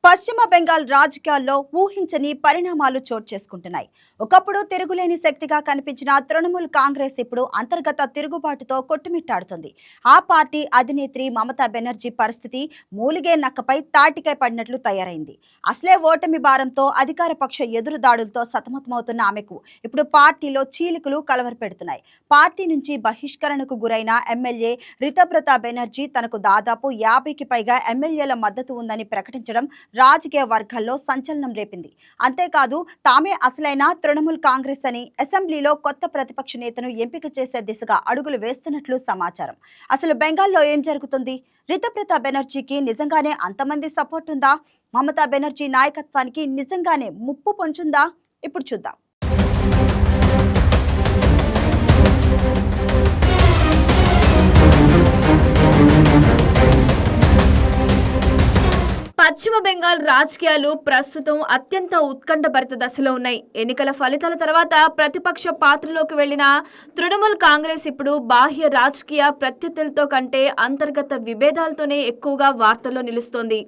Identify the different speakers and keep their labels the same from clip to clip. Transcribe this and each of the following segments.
Speaker 1: పశ్చిమ బెంగాల్ రాజకీయాల్లో ఊహించని పరిణామాలు చోటు చేసుకుంటున్నాయి. ఒకప్పుడు తిరుగులేని శక్తిగా కనిపించిన తృణమూల్ కాంగ్రెస్ ఇప్పుడు అంతర్గత తిరుగుబాటుతో కొట్టుమిట్టాడుతుంది. ఆ పార్టీ అధినేత్రి మమతా బెనర్జీ పరిస్థితి మూలిగే నక్కపై తాటికై పడినట్లు తయారైంది. అసలే ఓటమి భారంతో అధికార పక్ష ఎదురుదాడులతో సతమతమవుతున్న ఆమెకు ఇప్పుడు పార్టీలో చీలికలు కలవరపెడుతున్నాయి. పార్టీ నుంచి బహిష్కరణకు గురైన ఎమ్మెల్యే రితబ్రత బెనర్జీ తనకు దాదాపు 50కి పైగా ఎమ్మెల్యేల మద్దతు ఉందని ప్రకటించడం రాజకీయ వర్గాల్లో సంచలనం రేపింది. అంతేకాదు తామే అసలైన తృణమూల్ కాంగ్రెస్ అని అసెంబ్లీలో కొత్త ప్రతిపక్ష నేతను ఎంపిక చేసే దిశగా అడుగులు వేస్తున్నట్లు సమాచారం. అసలు బెంగాల్లో ఏం జరుగుతుంది? రితబ్రత బెనర్జీకి నిజంగానే అంతమంది సపోర్ట్ ఉందా? మమతా బెనర్జీ నాయకత్వానికి నిజంగానే ముప్పు పొంచుందా? ఇప్పుడు చూద్దాం.
Speaker 2: పశ్చిమ బెంగాల్ రాజకీయాలు ప్రస్తుతం అత్యంత ఉత్కంఠభరిత దశలో ఉన్నాయి. ఎన్నికల ఫలితాల తర్వాత ప్రతిపక్ష పాత్రలోకి వెళ్లిన తృణమూల్ కాంగ్రెస్ ఇప్పుడు బాహ్య రాజకీయ ప్రత్యర్థులతో కంటే అంతర్గత విభేదాలతోనే ఎక్కువగా వార్తల్లో నిలుస్తోంది.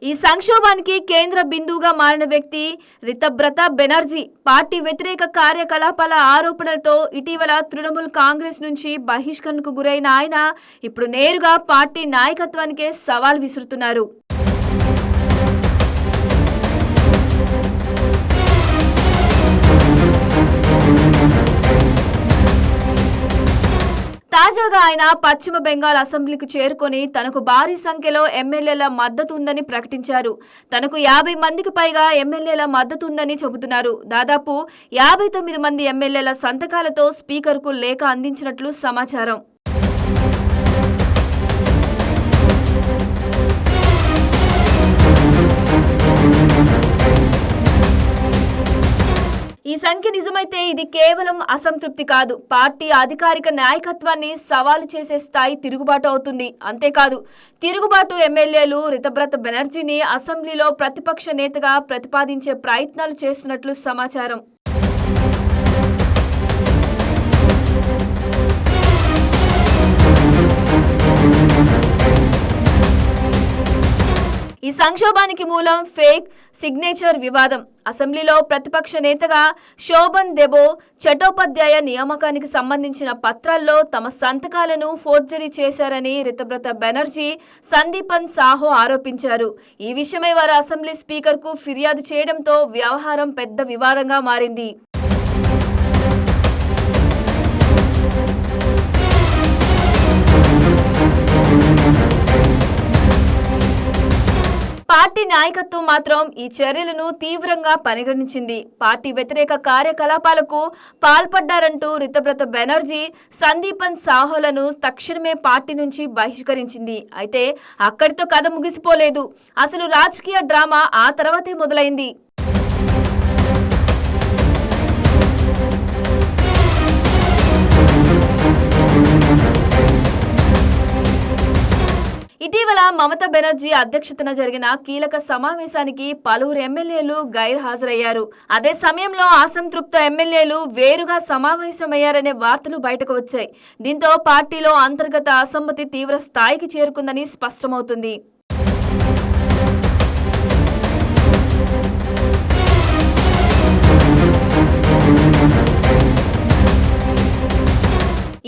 Speaker 2: ఈ సంక్షోభానికి కేంద్ర బిందువుగా మారిన వ్యక్తి రితబ్రత బెనర్జీ. పార్టీ వ్యతిరేక కార్యకలాపాల ఆరోపణలతో ఇటీవల తృణమూల్ కాంగ్రెస్ నుంచి బహిష్కరణకు గురైన ఆయన ఇప్పుడు నేరుగా పార్టీ నాయకత్వానికే సవాల్ విసురుతున్నారు. తాజాగా ఆయన పశ్చిమ బెంగాల్ అసెంబ్లీకి చేరుకొని తనకు భారీ సంఖ్యలో ఎమ్మెల్యేల మద్దతు ఉందని ప్రకటించారు. తనకు 50 మందికి పైగా ఎమ్మెల్యేల మద్దతు ఉందని చెబుతున్నారు. దాదాపు 59 మంది ఎమ్మెల్యేల సంతకాలతో స్పీకర్కు లేఖ అందించినట్లు సమాచారం. ఈ సంఖ్య నిజమైతే ఇది కేవలం అసంతృప్తి కాదు, పార్టీ అధికారిక నాయకత్వాన్ని సవాలు చేసే స్థాయి తిరుగుబాటు అవుతుంది. అంతేకాదు తిరుగుబాటు ఎమ్మెల్యేలు రితబ్రత బెనర్జీని అసెంబ్లీలో ప్రతిపక్ష నేతగా ప్రతిపాదించే ప్రయత్నాలు చేస్తున్నట్లు సమాచారం. ఈ సంక్షోభానికి మూలం ఫేక్ సిగ్నేచర్ వివాదం. అసెంబ్లీలో ప్రతిపక్ష నేతగా శోభన్ దేబో చటోపాధ్యాయ నియామకానికి సంబంధించిన పత్రాల్లో తమ సంతకాలను ఫోర్జరీ చేశారని రితబ్రత బెనర్జీ, సందీపన్ సాహో ఆరోపించారు. ఈ విషయమై వారు అసెంబ్లీ స్పీకర్కు ఫిర్యాదు చేయడంతో వ్యవహారం పెద్ద వివాదంగా మారింది. పార్టీ నాయకత్వం మాత్రం ఈ చర్యలను తీవ్రంగా పరిగణించింది. పార్టీ వ్యతిరేక కార్యకలాపాలకు పాల్పడ్డారంటూ రితబ్రత బెనర్జీ, సందీపన్ సాహోలను తక్షణమే పార్టీ నుంచి బహిష్కరించింది. అయితే అక్కడితో కథ ముగిసిపోలేదు. అసలు రాజకీయ డ్రామా ఆ తర్వాతే మొదలైంది. ఇటీవల మమతా బెనర్జీ అధ్యక్షతన జరిగిన కీలక సమావేశానికి పలువురు ఎమ్మెల్యేలు గైర్హాజరయ్యారు. అదే సమయంలో అసంతృప్త ఎమ్మెల్యేలు వేరుగా సమావేశమయ్యారనే వార్తలు బయటకు వచ్చాయి. దీంతో పార్టీలో అంతర్గత అసమ్మతి తీవ్ర స్థాయికి చేరుకుందని స్పష్టమవుతుంది.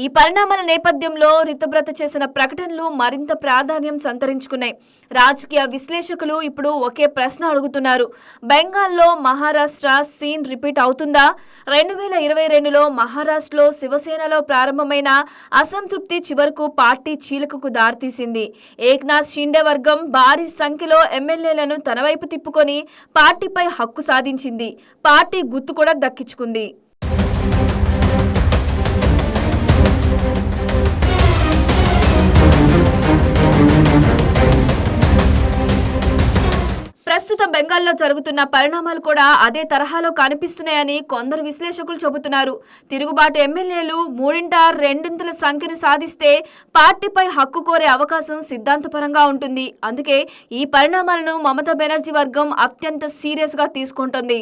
Speaker 2: ఈ పరిణామాల నేపథ్యంలో రితబ్రత చేసిన ప్రకటనలు మరింత ప్రాధాన్యం సంతరించుకున్నాయి. రాజకీయ విశ్లేషకులు ఇప్పుడు ఒకే ప్రశ్న అడుగుతున్నారు. బెంగాల్లో మహారాష్ట్ర సీన్ రిపీట్ అవుతుందా? 2022లో మహారాష్ట్రలో శివసేనలో ప్రారంభమైన అసంతృప్తి చివరకు పార్టీ చీలికకు దారితీసింది. ఏక్నాథ్ షిండే వర్గం భారీ సంఖ్యలో ఎమ్మెల్యేలను తన వైపు తిప్పుకొని పార్టీపై హక్కు సాధించింది. పార్టీ గుర్తు కూడా దక్కించుకుంది. ప్రస్తుతం బెంగాల్లో జరుగుతున్న పరిణామాలు కూడా అదే తరహాలో కనిపిస్తున్నాయని కొందరు విశ్లేషకులు చెబుతున్నారు. తిరుగుబాటు ఎమ్మెల్యేలు 3/2 సంఖ్యను సాధిస్తే పార్టీపై హక్కు కోరే అవకాశం సిద్ధాంతపరంగా ఉంటుంది. అందుకే ఈ పరిణామాలను మమతా బెనర్జీ వర్గం అత్యంత సీరియస్ గా తీసుకుంటుంది.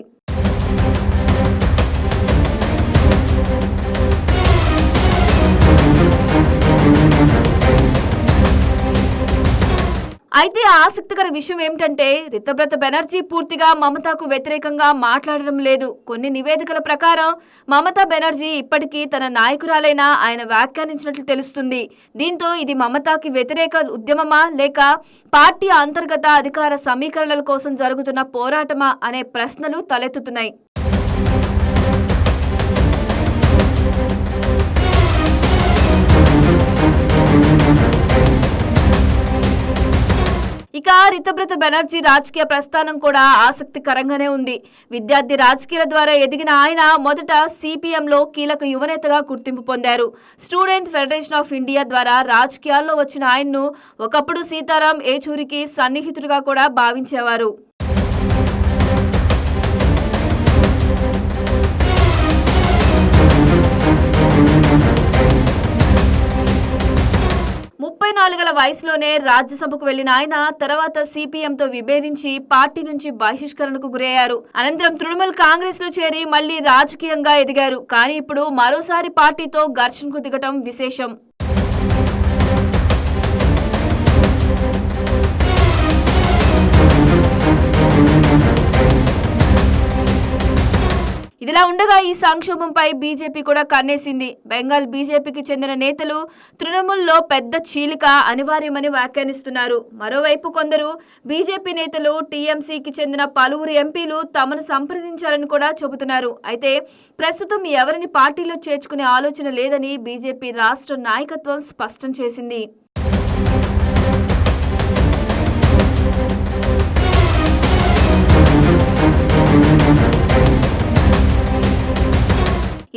Speaker 2: అయితే ఆసక్తికర విషయం ఏమిటంటే రితబ్రత బెనర్జీ పూర్తిగా మమతాకు వ్యతిరేకంగా మాట్లాడడం లేదు. కొన్ని నివేదికల ప్రకారం మమతా బెనర్జీ ఇప్పటికీ తన నాయకురాలైన ఆయన వ్యాఖ్యానించినట్లు తెలుస్తుంది. దీంతో ఇది మమతాకి వ్యతిరేక ఉద్యమమా లేక పార్టీ అంతర్గత అధికార సమీకరణల కోసం జరుగుతున్న పోరాటమా అనే ప్రశ్నలు తలెత్తుతున్నాయి. ఇక రితబ్రత బెనర్జీ రాజకీయ ప్రస్థానం కూడా ఆసక్తికరంగానే ఉంది. విద్యార్థి రాజకీయాల ద్వారా ఎదిగిన ఆయన మొదట సిపిఎంలో కీలక యువనేతగా గుర్తింపు పొందారు. స్టూడెంట్ ఫెడరేషన్ ఆఫ్ ఇండియా ద్వారా రాజకీయాల్లో వచ్చిన ఆయన్ను ఒకప్పుడు సీతారాం ఏచూరికి సన్నిహితుడిగా కూడా భావించేవారు. ముప్పై 34 వయసులోనే రాజ్యసభకు వెళ్లిన ఆయన తర్వాత సిపిఎంతో విభేదించి పార్టీ నుంచి బహిష్కరణకు గురయ్యారు. అనంతరం తృణమూల్ కాంగ్రెస్ లో చేరి మళ్లీ రాజకీయంగా ఎదిగారు. కానీ ఇప్పుడు మరోసారి పార్టీతో ఘర్షణకు దిగటం విశేషం. ఇదిలా ఉండగా ఈ సంక్షోభంపై బీజేపీ కూడా కన్నేసింది. బెంగాల్ బీజేపీకి చెందిన నేతలు తృణమూల్లో పెద్ద చీలిక అనివార్యమని వ్యాఖ్యానిస్తున్నారు. మరోవైపు కొందరు బీజేపీ నేతలు టీఎంసీకి చెందిన పలువురు ఎంపీలు తమను సంప్రదించాలని కూడా చెబుతున్నారు. అయితే ప్రస్తుతం ఎవరిని పార్టీలో చేర్చుకునే ఆలోచన లేదని బీజేపీ రాష్ట్ర నాయకత్వం స్పష్టం చేసింది.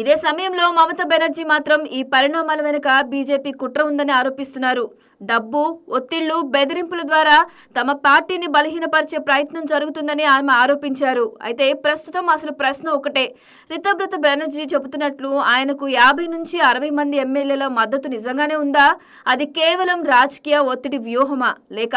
Speaker 2: ఇదే సమయంలో మమతా బెనర్జీ మాత్రం ఈ పరిణామాల వెనుక బీజేపీ కుట్ర ఉందని ఆరోపిస్తున్నారు. డబ్బు, ఒత్తిళ్లు, బెదిరింపుల ద్వారా తమ పార్టీని బలహీనపరిచే ప్రయత్నం జరుగుతుందని ఆమె ఆరోపించారు. అయితే ప్రస్తుతం అసలు ప్రశ్న ఒకటే, రితబ్రత బెనర్జీ చెబుతున్నట్లు ఆయనకు 50 నుంచి 60 మంది ఎమ్మెల్యేల మద్దతు నిజంగానే ఉందా? అది కేవలం రాజకీయ ఒత్తిడి వ్యూహమా? లేక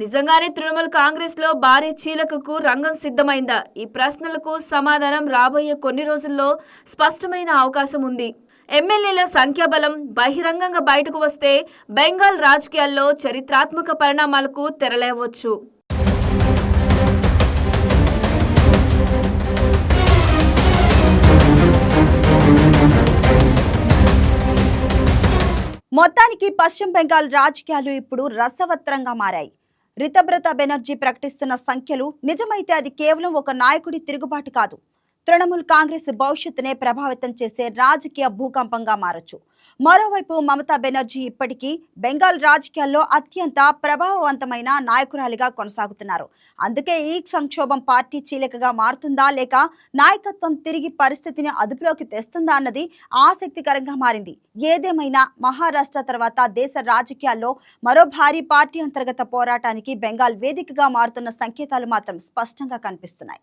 Speaker 2: నిజంగానే తృణమూల్ కాంగ్రెస్ లో భారీ చీలకకు రంగం సిద్ధమైందా? ఈ ప్రశ్నలకు సమాధానం రాబోయే కొన్ని రోజుల్లో స్పష్టమైన అవకాశం ఉంది. ఎమ్మెల్యేల సంఖ్యాబలం బహిరంగంగా బయటకు వస్తే బెంగాల్ రాజకీయాల్లో చరిత్రాత్మక పరిణామాలకు తెరలేవచ్చు.
Speaker 1: మొత్తానికి పశ్చిమ బెంగాల్ రాజకీయాలు ఇప్పుడు రసవత్రంగా మారాయి. రితబ్రత బెనర్జీ ప్రకటిస్తున్న సంఖ్యలు నిజమైతే అది కేవలం ఒక నాయకుడి తిరుగుబాటు కాదు, తృణమూల్ కాంగ్రెస్ భవిష్యత్తునే ప్రభావితం చేసే రాజకీయ భూకంపంగా మారొచ్చు. మరోవైపు మమతా బెనర్జీ ఇప్పటికీ బెంగాల్ రాజకీయాల్లో అత్యంత ప్రభావవంతమైన నాయకురాలిగా కొనసాగుతున్నారు. అందుకే ఈ సంక్షోభం పార్టీ చీలికగా మారుతుందా లేక నాయకత్వం తిరిగి పరిస్థితిని అదుపులోకి తెస్తుందా అన్నది ఆసక్తికరంగా మారింది. ఏదేమైనా మహారాష్ట్ర తర్వాత దేశ రాజకీయాల్లో మరో భారీ పార్టీ అంతర్గత పోరాటానికి బెంగాల్ వేదికగా మారుతున్న సంకేతాలు మాత్రం స్పష్టంగా కనిపిస్తున్నాయి.